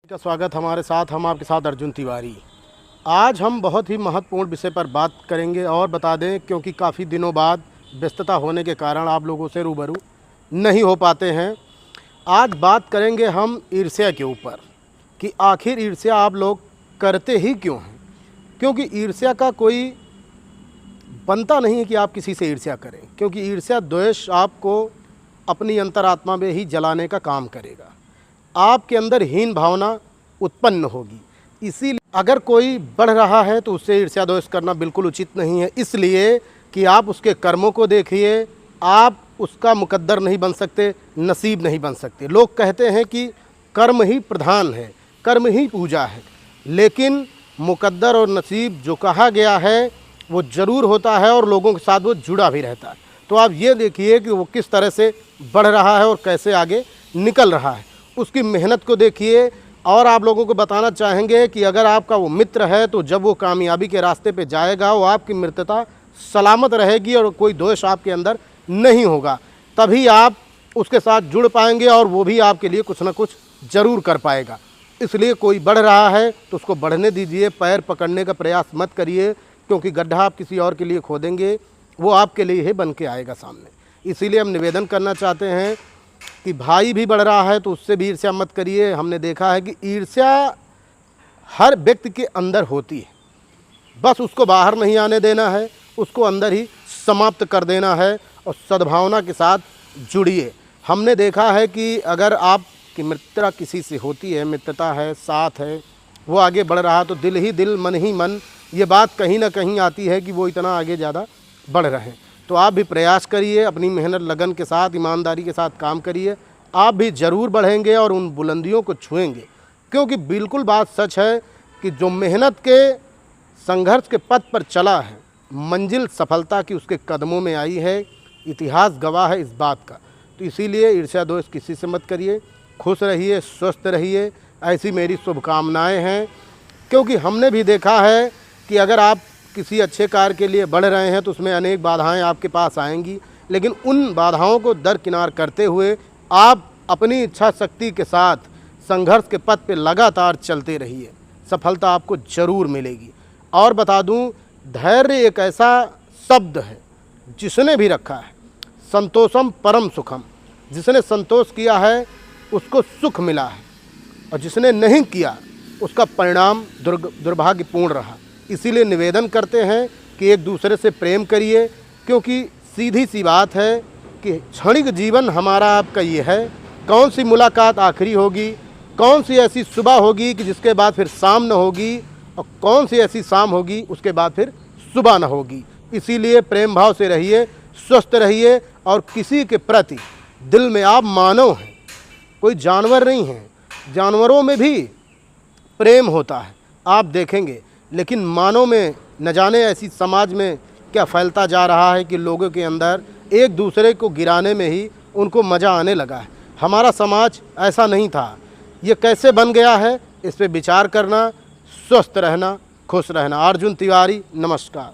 का स्वागत। हमारे साथ हम आपके साथ अर्जुन तिवारी। आज हम बहुत ही महत्वपूर्ण विषय पर बात करेंगे और बता दें, क्योंकि काफ़ी दिनों बाद व्यस्तता होने के कारण आप लोगों से रूबरू नहीं हो पाते हैं। आज बात करेंगे हम ईर्ष्या के ऊपर कि आखिर ईर्ष्या आप लोग करते ही क्यों हैं। क्योंकि ईर्ष्या का कोई बनता नहीं है कि आप किसी से ईर्ष्या करें, क्योंकि ईर्ष्या द्वेष आपको अपनी अंतरात्मा में ही जलाने का काम करेगा। आपके अंदर हीन भावना उत्पन्न होगी। इसीलिए अगर कोई बढ़ रहा है तो उससे ईर्ष्या द्वेष करना बिल्कुल उचित नहीं है, इसलिए कि आप उसके कर्मों को देखिए। आप उसका मुकद्दर नहीं बन सकते, नसीब नहीं बन सकते। लोग कहते हैं कि कर्म ही प्रधान है, कर्म ही पूजा है, लेकिन मुकद्दर और नसीब जो कहा गया है वो ज़रूर होता है और लोगों के साथ वो जुड़ा भी रहता है। तो आप ये देखिए कि वो किस तरह से बढ़ रहा है और कैसे आगे निकल रहा है, उसकी मेहनत को देखिए। और आप लोगों को बताना चाहेंगे कि अगर आपका वो मित्र है तो जब वो कामयाबी के रास्ते पे जाएगा, वो आपकी मित्रता सलामत रहेगी और कोई दोष आपके अंदर नहीं होगा। तभी आप उसके साथ जुड़ पाएंगे और वो भी आपके लिए कुछ ना कुछ ज़रूर कर पाएगा। इसलिए कोई बढ़ रहा है तो उसको बढ़ने दीजिए, पैर पकड़ने का प्रयास मत करिए, क्योंकि गड्ढा आप किसी और के लिए खोदेंगे, वो आपके लिए ही बन के आएगा सामने। इसीलिए हम निवेदन करना चाहते हैं कि भाई भी बढ़ रहा है तो उससे भी ईर्ष्या मत करिए। हमने देखा है कि ईर्ष्या हर व्यक्ति के अंदर होती है, बस उसको बाहर नहीं आने देना है, उसको अंदर ही समाप्त कर देना है और सद्भावना के साथ जुड़िए। हमने देखा है कि अगर आपकी मित्रता किसी से होती है, मित्रता है, साथ है, वो आगे बढ़ रहा तो दिल ही दिल, मन ही मन, ये बात कहीं ना कहीं आती है कि वो इतना आगे ज़्यादा बढ़ रहे हैं। तो आप भी प्रयास करिए, अपनी मेहनत लगन के साथ, ईमानदारी के साथ काम करिए। आप भी ज़रूर बढ़ेंगे और उन बुलंदियों को छुएंगे, क्योंकि बिल्कुल बात सच है कि जो मेहनत के संघर्ष के पथ पर चला है, मंजिल सफलता की उसके कदमों में आई है। इतिहास गवाह है इस बात का। तो इसीलिए ईर्ष्या दोष किसी से मत करिए। खुश रहिए, स्वस्थ रहिए, ऐसी मेरी शुभकामनाएँ हैं। क्योंकि हमने भी देखा है कि अगर आप किसी अच्छे कार्य के लिए बढ़ रहे हैं तो उसमें अनेक बाधाएं आपके पास आएंगी, लेकिन उन बाधाओं को दरकिनार करते हुए आप अपनी इच्छा शक्ति के साथ संघर्ष के पथ पे लगातार चलते रहिए, सफलता आपको ज़रूर मिलेगी। और बता दूं, धैर्य एक ऐसा शब्द है जिसने भी रखा है, संतोषम परम सुखम, जिसने संतोष किया है उसको सुख मिला है, और जिसने नहीं किया उसका परिणाम दुर्भाग्यपूर्ण रहा। इसीलिए निवेदन करते हैं कि एक दूसरे से प्रेम करिए, क्योंकि सीधी सी बात है कि क्षणिक जीवन हमारा आपका ये है। कौन सी मुलाकात आखिरी होगी, कौन सी ऐसी सुबह होगी कि जिसके बाद फिर शाम न होगी, और कौन सी ऐसी शाम होगी उसके बाद फिर सुबह न होगी। इसीलिए प्रेम भाव से रहिए, स्वस्थ रहिए, और किसी के प्रति दिल में आप मानव हैं, कोई जानवर नहीं हैं। जानवरों में भी प्रेम होता है, आप देखेंगे, लेकिन मानव में न जाने ऐसी समाज में क्या फैलता जा रहा है कि लोगों के अंदर एक दूसरे को गिराने में ही उनको मज़ा आने लगा है। हमारा समाज ऐसा नहीं था, ये कैसे बन गया है, इस पे विचार करना, स्वस्थ रहना, खुश रहना। अर्जुन तिवारी, नमस्कार।